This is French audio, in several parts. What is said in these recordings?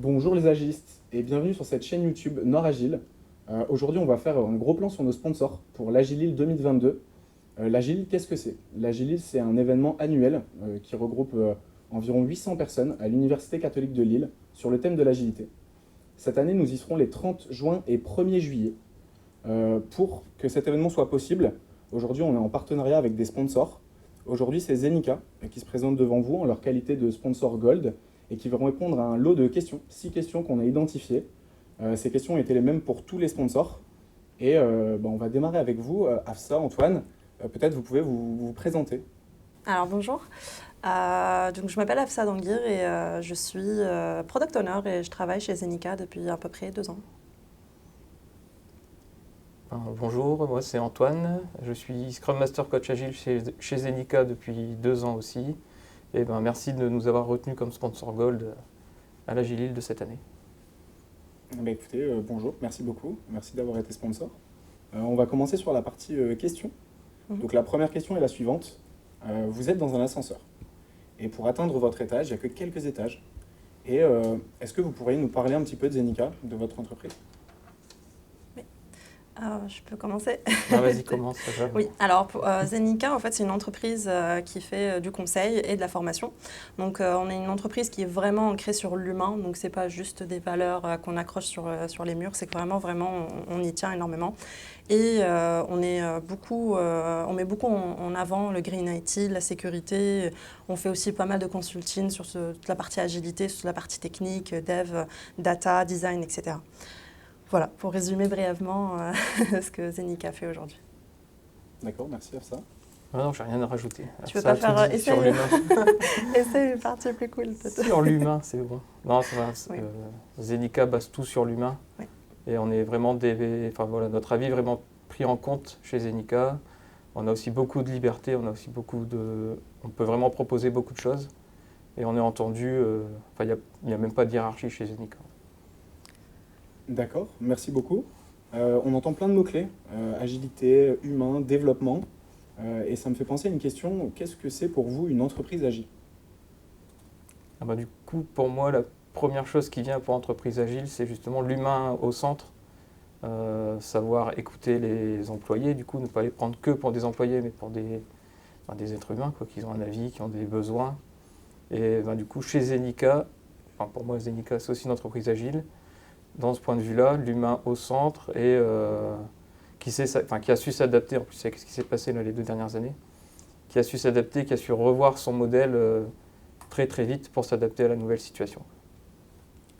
Bonjour les agilistes et bienvenue sur cette chaîne YouTube Nord Agile. Aujourd'hui, on va faire un gros plan sur nos sponsors pour l'Agilil 2022. L'Agilil, qu'est-ce que c'est? L'Agilil, c'est un événement annuel qui regroupe environ 800 personnes à l'Université catholique de Lille sur le thème de l'agilité. Cette année, nous y serons les 30 juin et 1er juillet. Pour que cet événement soit possible, aujourd'hui, on est en partenariat avec des sponsors. Aujourd'hui, c'est Zenica qui se présente devant vous en leur qualité de sponsor Gold et qui vont répondre à un lot de questions, 6 questions qu'on a identifiées. Ces questions étaient les mêmes pour tous les sponsors. Et on va démarrer avec vous, Afsa, Antoine. Peut-être vous pouvez vous présenter. Alors bonjour, donc je m'appelle Afsa Danguir et je suis Product Owner et je travaille chez Zenica depuis à peu près 2 ans. Bonjour, moi c'est Antoine, je suis Scrum Master Coach Agile chez Zenica depuis 2 ans aussi. Et merci de nous avoir retenus comme sponsor Gold à l'Agilil de cette année. Écoutez, bonjour, merci beaucoup, merci d'avoir été sponsor. On va commencer sur la partie questions. Donc la première question est la suivante. Vous êtes dans un ascenseur et pour atteindre votre étage, il n'y a que quelques étages. Et est-ce que vous pourriez nous parler un petit peu de Zenica, de votre entreprise? Je peux commencer? Vas-y, commence. Oui, alors pour Zenica, en fait, c'est une entreprise qui fait du conseil et de la formation. Donc, on est une entreprise qui est vraiment ancrée sur l'humain. Donc, c'est pas juste des valeurs qu'on accroche sur les murs. C'est que vraiment, on y tient énormément. Et on met beaucoup en avant le Green IT, la sécurité. On fait aussi pas mal de consulting sur toute la partie agilité, sur la partie technique, dev, data, design, etc. Voilà, pour résumer brièvement ce que Zenica fait aujourd'hui. D'accord, merci à ça. Non, j'ai rien à rajouter. Tu veux pas faire sur l'humain? Essaye une partie plus cool peut-être. Sur l'humain, c'est bon. Non, ça va. Oui. Zenica base tout sur l'humain. Oui. Et on est vraiment notre avis est vraiment pris en compte chez Zenica. On a aussi beaucoup de liberté, on peut vraiment proposer beaucoup de choses. Et on est entendu, il n'y a même pas de hiérarchie chez Zenica. D'accord, merci beaucoup. On entend plein de mots-clés, agilité, humain, développement. Et ça me fait penser à une question, qu'est-ce que c'est pour vous une entreprise agile? Du coup, pour moi, la première chose qui vient pour entreprise agile, c'est justement l'humain au centre. Savoir écouter les employés, du coup, ne pas les prendre que pour des employés, mais pour des êtres humains, qui ont un avis, qui ont des besoins. Et du coup, chez Zenica, pour moi, Zenica, c'est aussi une entreprise agile. Dans ce point de vue-là, l'humain au centre et qui a su s'adapter, en plus avec ce qui s'est passé les 2 dernières années, qui a su s'adapter, qui a su revoir son modèle très très vite pour s'adapter à la nouvelle situation.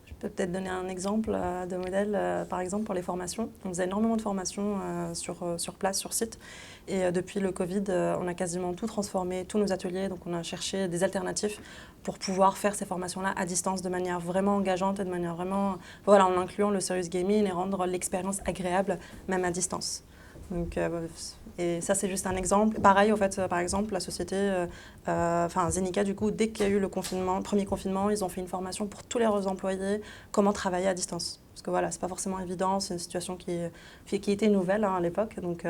Je peux peut-être donner un exemple de modèle, par exemple pour les formations. On faisait énormément de formations sur place, sur site. Et depuis le Covid, on a quasiment tout transformé, tous nos ateliers. Donc on a cherché des alternatives pour pouvoir faire ces formations-là à distance de manière vraiment engageante et de manière vraiment, en incluant le serious gaming et rendre l'expérience agréable même à distance. Donc, et ça, c'est juste un exemple. Pareil, par exemple, la société, Zenica, du coup, dès qu'il y a eu le premier confinement, ils ont fait une formation pour tous leurs employés, comment travailler à distance. Parce que c'est pas forcément évident, c'est une situation qui était nouvelle à l'époque. Donc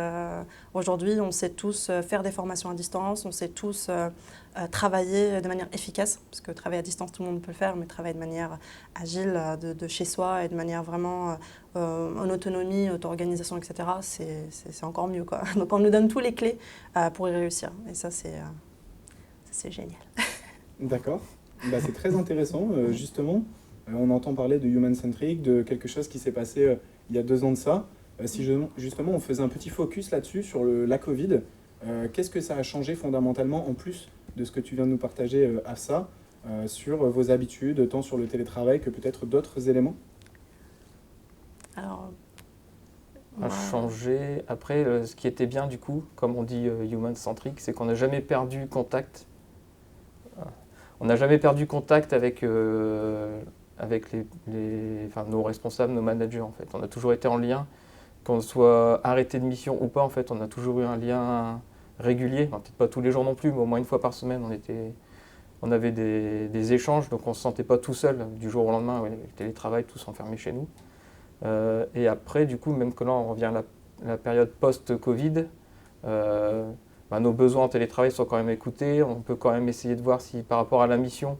aujourd'hui, on sait tous faire des formations à distance, on sait tous travailler de manière efficace, parce que travailler à distance, tout le monde peut le faire, mais travailler de manière agile, de chez soi et de manière vraiment en autonomie, auto-organisation, etc., c'est encore mieux, quoi. Donc on nous donne tous les clés pour y réussir. Et ça, c'est génial. D'accord, c'est très intéressant, justement. On entend parler de human-centric, de quelque chose qui s'est passé il y a 2 ans de ça. Si justement on faisait un petit focus là-dessus, sur la Covid, qu'est-ce que ça a changé fondamentalement, en plus de ce que tu viens de nous partager, Afsa, sur vos habitudes, tant sur le télétravail que peut-être d'autres éléments? Alors, A changé. Après, ce qui était bien du coup, comme on dit human-centric, c'est qu'on n'a jamais perdu contact. On n'a jamais perdu contact avec nos responsables, nos managers en fait. On a toujours été en lien, qu'on soit arrêté de mission ou pas en fait, on a toujours eu un lien régulier, peut-être pas tous les jours non plus, mais au moins 1 fois par semaine on avait des échanges, donc on ne se sentait pas tout seul du jour au lendemain, le télétravail, tous enfermés chez nous. Et après du coup, même que là on revient à la période post-Covid, nos besoins en télétravail sont quand même écoutés, on peut quand même essayer de voir si par rapport à la mission,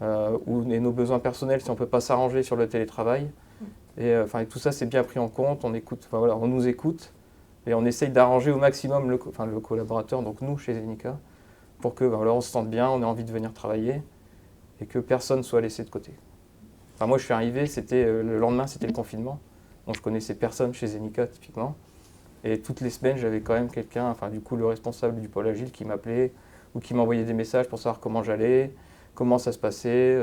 et nos besoins personnels si on ne peut pas s'arranger sur le télétravail. Et tout ça, c'est bien pris en compte, on nous écoute et on essaye d'arranger au maximum le collaborateur, donc nous chez Zenica, pour que on se sente bien, on ait envie de venir travailler et que personne soit laissé de côté. Moi, je suis arrivé, le lendemain, c'était le confinement, donc je connaissais personne chez Zenica typiquement. Et toutes les semaines, j'avais quand même quelqu'un, le responsable du pôle agile qui m'appelait ou qui m'envoyait des messages pour savoir comment j'allais, comment ça se passait,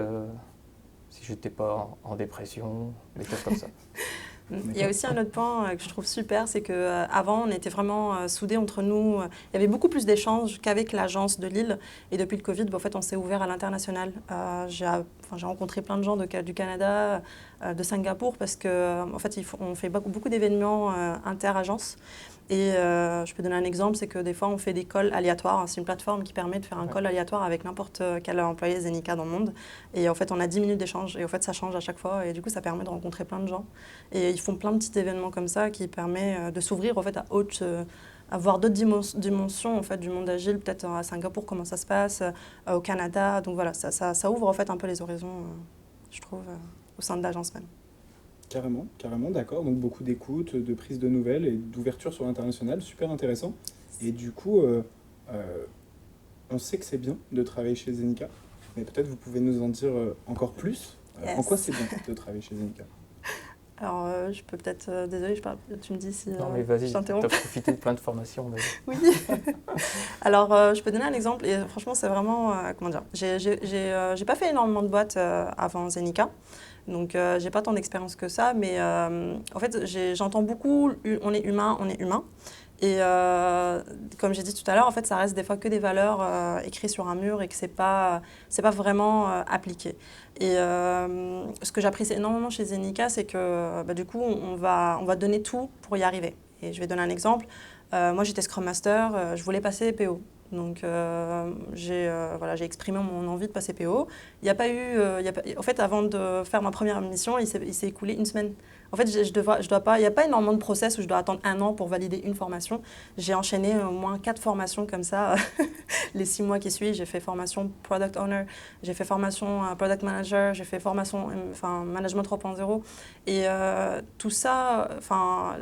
si j'étais pas en dépression, des choses comme ça. Il y a aussi un autre point que je trouve super, c'est qu'avant, on était vraiment soudés entre nous. Il y avait beaucoup plus d'échanges qu'avec l'agence de Lille. Et depuis le Covid, en fait, on s'est ouvert à l'international. J'ai rencontré plein de gens du Canada, de Singapour, parce qu'en fait, on fait beaucoup d'événements inter-agences. Et je peux donner un exemple, c'est que des fois, on fait des calls aléatoires. C'est une plateforme qui permet de faire un call aléatoire avec n'importe quel employé Zenica dans le monde. Et en fait, on a 10 minutes d'échange. Et en fait, ça change à chaque fois. Et du coup, ça permet de rencontrer plein de gens. Et ils font plein de petits événements comme ça qui permettent de s'ouvrir en fait, à voir d'autres dimensions en fait, du monde agile, peut-être à Singapour, comment ça se passe, au Canada. Donc voilà, ça ouvre en fait un peu les horizons, je trouve, au sein de l'agence même. Carrément, d'accord. Donc beaucoup d'écoute, de prise de nouvelles et d'ouverture sur l'international, super intéressant. Et du coup, on sait que c'est bien de travailler chez Zenica, mais peut-être vous pouvez nous en dire encore plus. Yes. En quoi c'est bien de travailler chez Zenica? Alors, je peux peut-être... désolée, tu me dis si non, mais vas-y, je tu as t'interromps. profité de plein de formations. Oui. Alors, je peux donner un exemple. Et franchement, c'est vraiment... comment dire, j'ai pas fait énormément de boîtes avant Zenica. Donc, j'ai pas tant d'expérience que ça. Mais en fait, j'entends beaucoup, on est humain. Et comme j'ai dit tout à l'heure, en fait, ça reste des fois que des valeurs écrites sur un mur et que c'est pas vraiment appliqué. Et ce que j'apprécie énormément chez Zenica, c'est que du coup, on va donner tout pour y arriver. Et je vais donner un exemple. Moi, j'étais Scrum Master, je voulais passer PO. Donc, j'ai exprimé mon envie de passer PO. Il n'y a pas eu... en fait, avant de faire ma première mission, il s'est écoulé une semaine. En fait, je dois pas, il n'y a pas énormément de process où je dois attendre 1 an pour valider une formation. J'ai enchaîné au moins 4 formations comme ça. Les 6 mois qui suivent, j'ai fait formation Product Owner, j'ai fait formation Product Manager, j'ai fait formation Management 3.0. Et tout ça,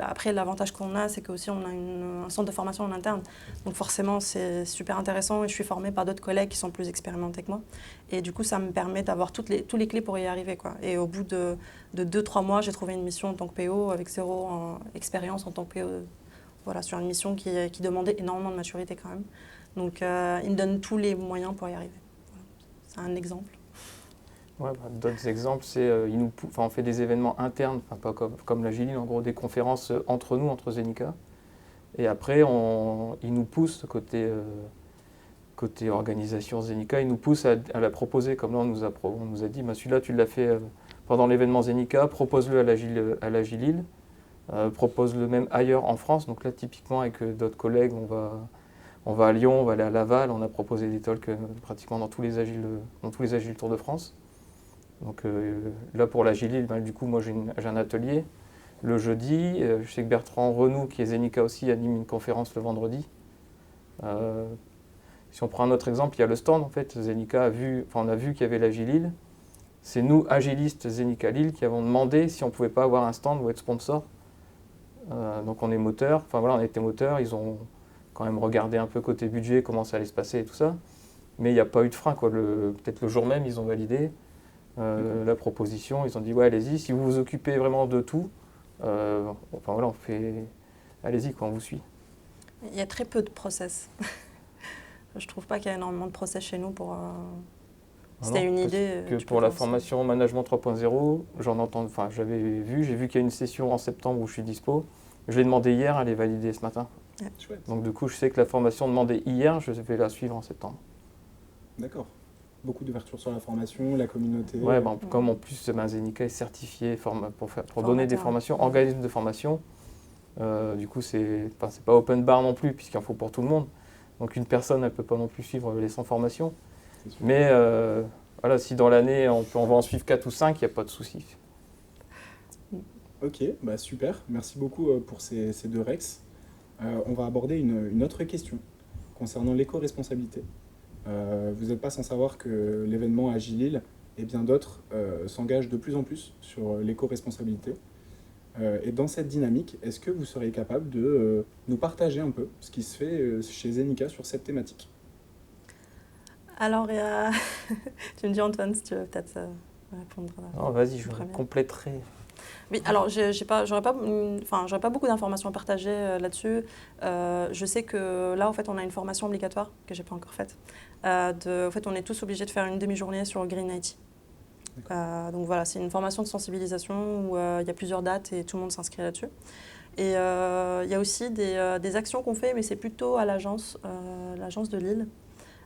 après, l'avantage qu'on a, c'est qu'aussi on a un centre de formation en interne. Donc forcément, c'est super intéressant et je suis formée par d'autres collègues qui sont plus expérimentés que moi. Et du coup, ça me permet d'avoir tous les clés pour y arriver, quoi. Et au bout de 2-3 mois, j'ai trouvé une mission en tant que PO avec 0 expérience en tant que PO. Voilà, sur une mission qui demandait énormément de maturité quand même. Donc, il me donne tous les moyens pour y arriver. Voilà. C'est un exemple. Ouais, d'autres exemples, c'est on fait des événements internes, pas comme la Giline, en gros des conférences entre nous, entre Zenica. Et après, ils nous poussent côté organisation Zenica, ils nous poussent à la proposer. Comme là, on nous a dit, celui-là, tu l'as fait pendant l'événement Zenica, propose-le à la Gilile, propose-le même ailleurs en France. Donc là, typiquement, avec d'autres collègues, on va à Lyon, on va aller à Laval, on a proposé des talks pratiquement dans tous les Agiles Tour de France. Donc là, pour la Gilile, du coup, moi, j'ai un atelier le jeudi. Je sais que Bertrand Renou, qui est Zenica aussi, anime une conférence le vendredi. Si on prend un autre exemple, il y a le stand, en fait. Zenica on a vu qu'il y avait la Gilile. C'est nous, agilistes Zenica Lille, qui avons demandé si on ne pouvait pas avoir un stand ou être sponsor. Donc on est moteur, on a été moteur, ils ont quand même regardé un peu côté budget, comment ça allait se passer et tout ça. Mais il n'y a pas eu de frein, quoi. Peut-être le jour même, ils ont validé la proposition, ils ont dit ouais, allez-y, si vous vous occupez vraiment de tout, on fait, allez-y, quoi, on vous suit. Il y a très peu de process. Je trouve pas qu'il y a énormément de process chez nous pour... C'était une idée. Que pour la formation Management 3.0, j'ai vu qu'il y a une session en septembre où je suis dispo. Je l'ai demandé hier, elle est validée ce matin. Ouais. Chouette. Donc du coup, je sais que la formation demandée hier, je vais la suivre en septembre. D'accord. Beaucoup d'ouverture sur la formation, la communauté. Ouais, comme en plus Zenica est certifié pour donner des formations, organisme de formation, du coup, c'est pas open bar non plus, puisqu'il en faut pour tout le monde. Donc une personne, elle ne peut pas non plus suivre les 100 formations. Mais si dans l'année, on va en suivre 4 ou 5, il n'y a pas de souci. Ok, super. Merci beaucoup pour ces 2 rex. On va aborder une autre question concernant l'éco-responsabilité. Vous n'êtes pas sans savoir que l'événement Agilil et bien d'autres s'engagent de plus en plus sur l'éco-responsabilité. Et dans cette dynamique, est-ce que vous seriez capable de nous partager un peu ce qui se fait chez Zenica sur cette thématique? Alors, tu me dis Antoine si tu veux peut-être répondre. Non, vas-y, je Premier. compléterai. Oui, alors j'aurais pas beaucoup d'informations à partager là-dessus. Je sais que là, en fait, on a une formation obligatoire que j'ai pas encore faite. En fait, on est tous obligés de faire une demi-journée sur Green IT. Donc voilà, c'est une formation de sensibilisation où il y a plusieurs dates et tout le monde s'inscrit là-dessus. Et il y a aussi des actions qu'on fait, mais c'est plutôt à l'agence de Lille,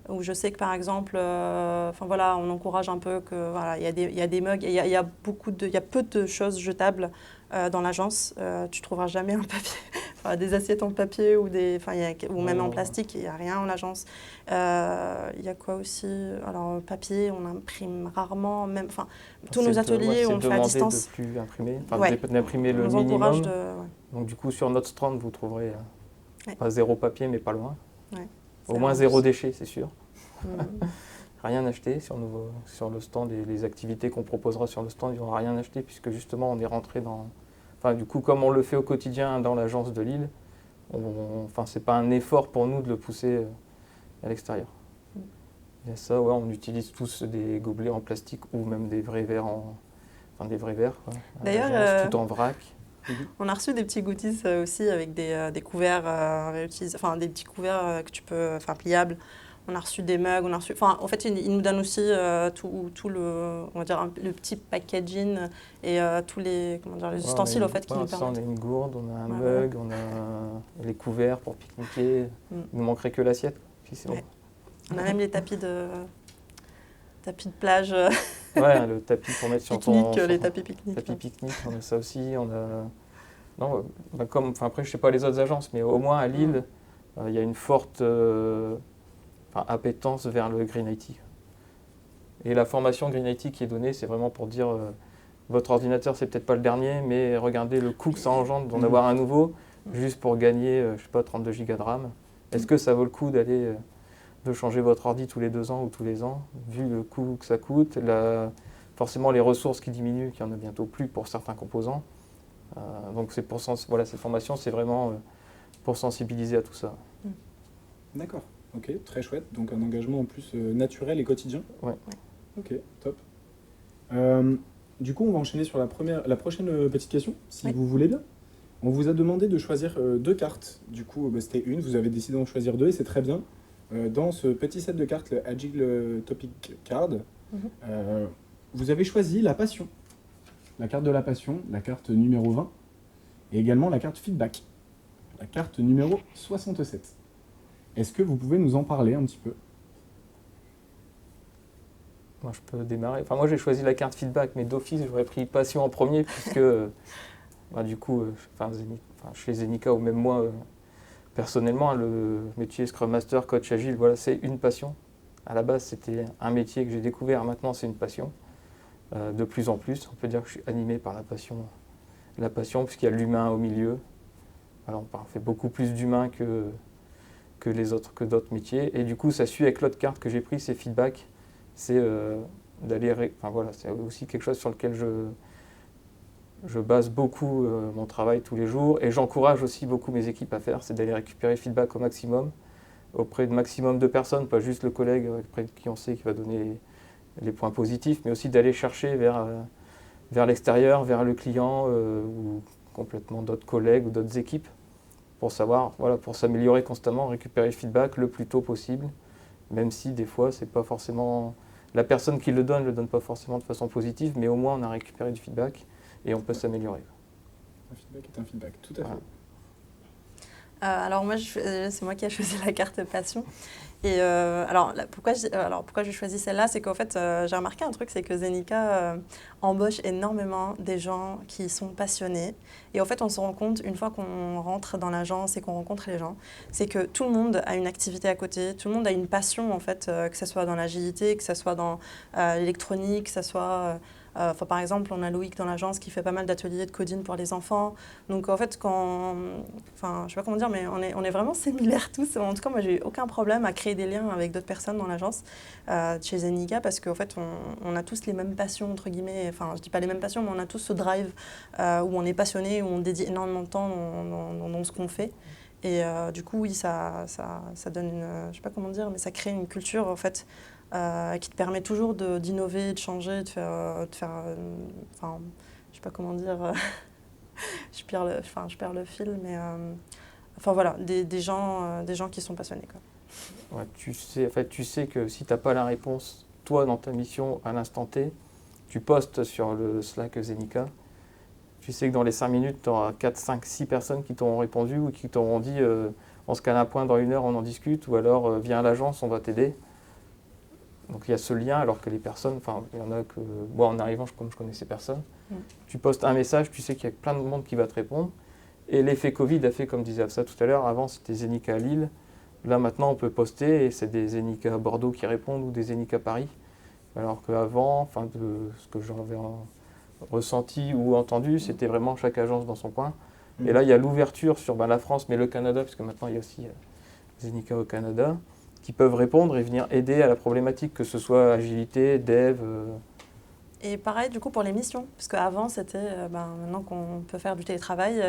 où je sais que par exemple, voilà, on encourage un peu que voilà, il y a des mugs, il y a peu de choses jetables dans l'agence. Tu trouveras jamais un papier, des assiettes en papier ou ou même en plastique. Il n'y a rien en agence. Il y a quoi aussi? Alors papier, on imprime rarement, même. Tous nos ateliers, on le fait à distance. De plus imprimer, on d'imprimer le nous encourage minimum. Donc du coup, sur notre stand, vous trouverez pas zéro papier, mais pas loin. Ouais. Au moins zéro déchet, c'est sûr. Mmh. Rien acheter sur le stand et les activités qu'on proposera sur le stand, il n'y aura rien acheté puisque justement on est rentré dans... Enfin du coup, comme on le fait au quotidien dans l'agence de Lille, c'est pas un effort pour nous de le pousser à l'extérieur. Il y a ça, on utilise tous des gobelets en plastique ou même des vrais verres des vrais verres. D'ailleurs, tout en vrac. On a reçu des petits goodies aussi avec des couverts réutilisés, des petits couverts que tu peux, pliables. On a reçu des mugs, en fait, ils nous donnent aussi tout le, on va dire, le petit packaging et tous les ustensiles en fait, qui nous permettent. On a une gourde, on a un mug, on a les couverts pour pique-niquer. Il ne manquerait que l'assiette. Puis c'est bon. On a même les tapis de plage. Le tapis pour mettre sur les tapis pique-nique. Tapis pique-nique, on a ça aussi. Après, je ne sais pas les autres agences, mais au moins à Lille, il y a une forte appétence vers le Green IT. Et la formation Green IT qui est donnée, c'est vraiment pour dire votre ordinateur, c'est peut-être pas le dernier, mais regardez le coût que ça engendre d'en avoir un nouveau, juste pour gagner, 32 gigas de RAM. Est-ce que ça vaut le coup de changer votre ordi tous les 2 ans ou tous les ans, vu le coût que ça coûte, forcément les ressources qui diminuent, qu'il n'y en a bientôt plus pour certains composants. Donc cette formation, c'est vraiment pour sensibiliser à tout ça. D'accord, ok, très chouette. Donc un engagement en plus naturel et quotidien. Ouais. Ok, top. Du coup, on va enchaîner sur la prochaine petite question, si vous voulez bien. On vous a demandé de choisir 2 cartes. Du coup, c'était une, vous avez décidé d'en choisir 2 et c'est très bien. Dans ce petit set de cartes, le Agile Topic Card, vous avez choisi la passion. La carte de la passion, la carte numéro 20, et également la carte feedback, la carte numéro 67. Est-ce que vous pouvez nous en parler un petit peu? Moi, je peux démarrer. Moi, j'ai choisi la carte feedback, mais d'office, j'aurais pris passion en premier, puisque du coup, chez Zenica ou même moi, personnellement, le métier Scrum Master, Coach Agile, c'est une passion. À la base, c'était un métier que j'ai découvert. Maintenant, c'est une passion. De plus en plus, on peut dire que je suis animé par la passion puisqu'il y a l'humain au milieu. Alors, on fait beaucoup plus d'humain que d'autres métiers. Et du coup, ça suit avec l'autre carte que j'ai prise, c'est feedback. C'est c'est aussi quelque chose sur lequel je base beaucoup mon travail tous les jours. Et j'encourage aussi beaucoup mes équipes à faire, c'est d'aller récupérer le feedback au maximum, auprès de maximum de personnes, pas juste le collègue auprès de qui on sait qu'il va donner les points positifs, mais aussi d'aller chercher vers l'extérieur, vers le client ou complètement d'autres collègues ou d'autres équipes pour pour s'améliorer constamment, récupérer le feedback le plus tôt possible, même si des fois c'est pas forcément la personne qui le donne pas forcément de façon positive, mais au moins on a récupéré du feedback et on peut s'améliorer. Un feedback est un feedback, tout à fait. Alors moi, c'est moi qui ai choisi la carte passion. Et pourquoi j'ai choisi celle-là, c'est qu'en fait, j'ai remarqué un truc, c'est que Zenica embauche énormément des gens qui sont passionnés. Et en fait, on se rend compte, une fois qu'on rentre dans l'agence et qu'on rencontre les gens, c'est que tout le monde a une activité à côté, tout le monde a une passion, en fait, que ce soit dans l'agilité, que ce soit dans l'électronique, que ce soit Par exemple, on a Loïc dans l'agence qui fait pas mal d'ateliers de coding pour les enfants. Donc en fait, je sais pas comment dire, mais on est vraiment similaires tous. En tout cas, moi, j'ai eu aucun problème à créer des liens avec d'autres personnes dans l'agence chez Zenica parce qu'en fait, on a tous les mêmes passions, entre guillemets. Enfin, je dis pas les mêmes passions, mais on a tous ce drive où on est passionné, où on dédie énormément de temps dans ce qu'on fait. Et du coup, oui, ça donne je sais pas comment dire, mais ça crée une culture en fait qui te permet toujours d'innover, de changer, de faire je sais pas comment dire, je perds le fil, mais voilà, des gens qui sont passionnés, quoi. Ouais, tu sais que si tu n'as pas la réponse, toi, dans ta mission, à l'instant T, tu postes sur le Slack Zenica. Tu sais que dans les 5 minutes, tu auras 4, 5, 6 personnes qui t'auront répondu ou qui t'auront dit on se cale un point dans 1 heure, on en discute, ou alors viens à l'agence, on va t'aider. Donc il y a ce lien, alors que les personnes, il y en a que, moi en arrivant, comme je connaissais personne, tu postes un message, tu sais qu'il y a plein de monde qui va te répondre. Et l'effet Covid a fait, comme disait Afsa tout à l'heure, avant c'était Zenica à Lille, là maintenant on peut poster et c'est des Zenica à Bordeaux qui répondent ou des Zenica à Paris. Alors qu'avant, de ce que j'avais ressenti ou entendu, c'était vraiment chaque agence dans son coin. Et là il y a l'ouverture sur la France, mais le Canada, parce que maintenant il y a aussi Zenica au Canada, qui peuvent répondre et venir aider à la problématique, que ce soit agilité, dev. Et pareil, du coup, pour les missions, parce qu'avant, c'était, maintenant qu'on peut faire du télétravail,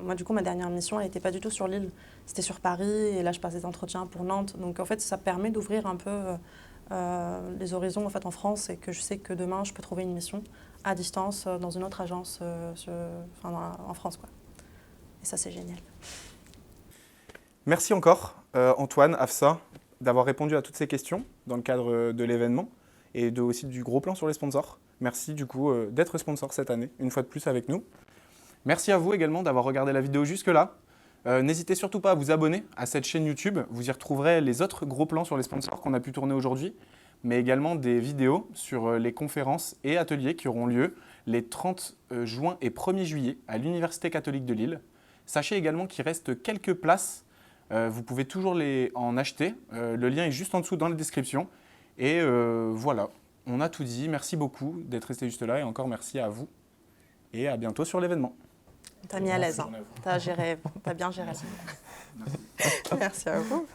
moi, du coup, ma dernière mission, elle n'était pas du tout sur Lille, c'était sur Paris, et là, je passe des entretiens pour Nantes. Donc, en fait, ça permet d'ouvrir un peu les horizons en fait, en France, et que je sais que demain, je peux trouver une mission à distance dans une autre agence en France, quoi. Et ça, c'est génial. Merci encore, Antoine, Afsa, d'avoir répondu à toutes ces questions dans le cadre de l'événement et aussi du gros plan sur les sponsors. Merci du coup d'être sponsor cette année, une fois de plus avec nous. Merci à vous également d'avoir regardé la vidéo jusque-là. N'hésitez surtout pas à vous abonner à cette chaîne YouTube. Vous y retrouverez les autres gros plans sur les sponsors qu'on a pu tourner aujourd'hui, mais également des vidéos sur les conférences et ateliers qui auront lieu les 30 juin et 1er juillet à l'Université catholique de Lille. Sachez également qu'il reste quelques places. Vous pouvez toujours en acheter. Le lien est juste en dessous dans la description. Et voilà, on a tout dit. Merci beaucoup d'être resté juste là et encore merci à vous. Et à bientôt sur l'événement. T'as mis à l'aise, hein. T'as bien géré. Merci à vous.